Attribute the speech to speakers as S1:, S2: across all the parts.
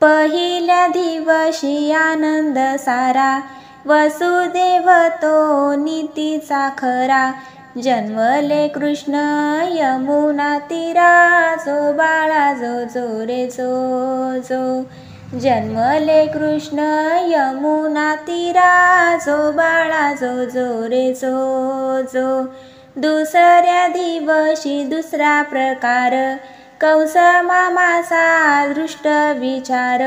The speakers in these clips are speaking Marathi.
S1: पहिल्या दिवशी आनंद सारा, वसुदेव तो नीतीचा खरा। जन्मले कृष्ण यमुना तीरा, जो बाळा जो जो रे जो जो। जन्मले कृष्ण यमुना तीरा, जो बाळा जो जो रे जो जो। दुसऱ्या दिवशी दुसरा प्रकार, कंस मामाचा दृष्ट विचार।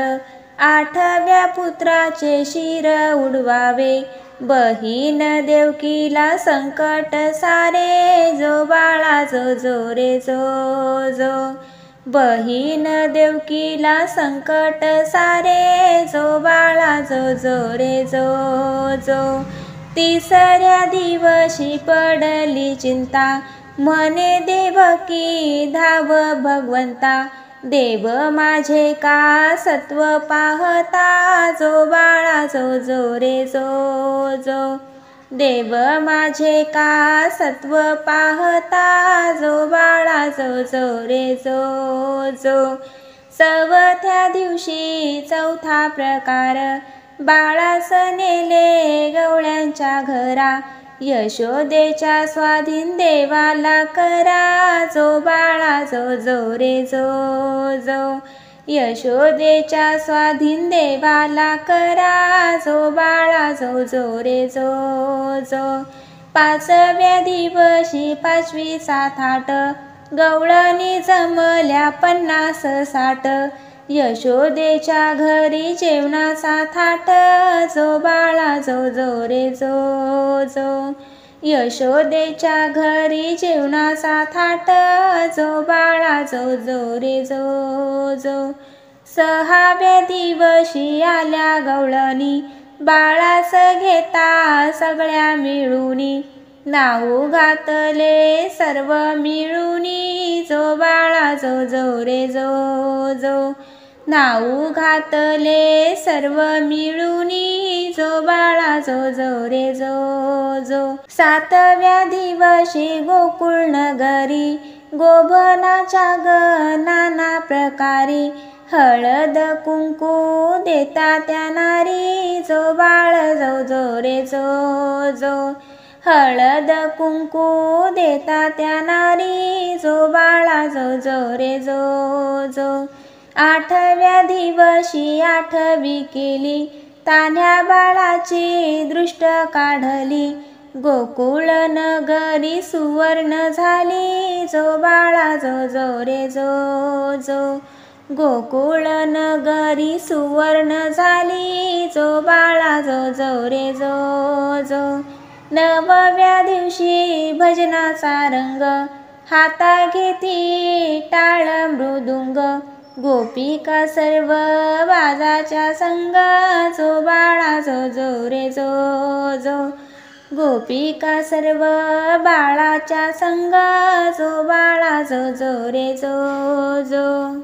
S1: आठव्या पुत्राचे शिर उडवावे, बहीण देवकीला संकट सारे। जो बाळा जो जो रे जो जो। बहीण देवकीला संकट सारे, जो बाळा जो जो रे जो जो। तिसऱ्या दिवशी पडली चिंता, म्हणे देवकी धाव भगवंता। देव माझे का सत्व पाहता, जो बाळा जो जो रे जो जो। देव माझे का सत्व पाहता, जो बाळा जो जो रे जो जो। चौथ्या दिवशी चौथा प्रकार, बाळास नेले गवळ्यांच्या घरा। यशोदेच्या स्वाधीन देवाला करा, जो बाळा जो जो रे जो जो। यशोदेच्या स्वाधीन देवाला करा, जो बाळा जो जो रे जो जो। पाचव्या दिवशी पाचवीचा थाट, गवळणी जमल्या 50-60। यशोदेच्या घरी जेवणाचा थाट, जो बाळा जो जो रे जो जो। यशोदेच्या घरी जेवणाचा थाट, जो बाळा जो जो रे जो जो। सहाव्या दिवशी आल्या गवळणी, बाळास घेता सगळ्या मिळूनी। नाऊ घातले सर्व मिळूनी, जो बाळा जो जो रे जो जो। नाऊ घातले सर्व मिळूनी, जो बाळा जो जो रे जो जो। सातव्या दिवशी गोकुळ नगरी, गोभनाच्या नाना प्रकारी। हळद कुंकू देता त्या नारी, जो बाळ जो जो रे जो जो। हळद कुंकू देता त्या नारी, जो बाळा जो जो रे जो जो। आठव्या दिवशी आठवी केली, तान्ह्या बाळाची दृष्ट काढली। गोकुळ नगरी सुवर्ण झाली, जो बाळा जो जो रे जो जो। गोकुळ नगरी सुवर्ण झाली, जो बाळा जो जो रे जो जो। नवव्या दिवशी भजनाचा रंग, हाता घेती टाळ मृदुंग। गोपिका सर्व वाजाच्या संग, जो बाळा जो जो रे जो जो। गोपिका सर्व बाळाच्या संग, जो बाळा जो जो रे जो जो।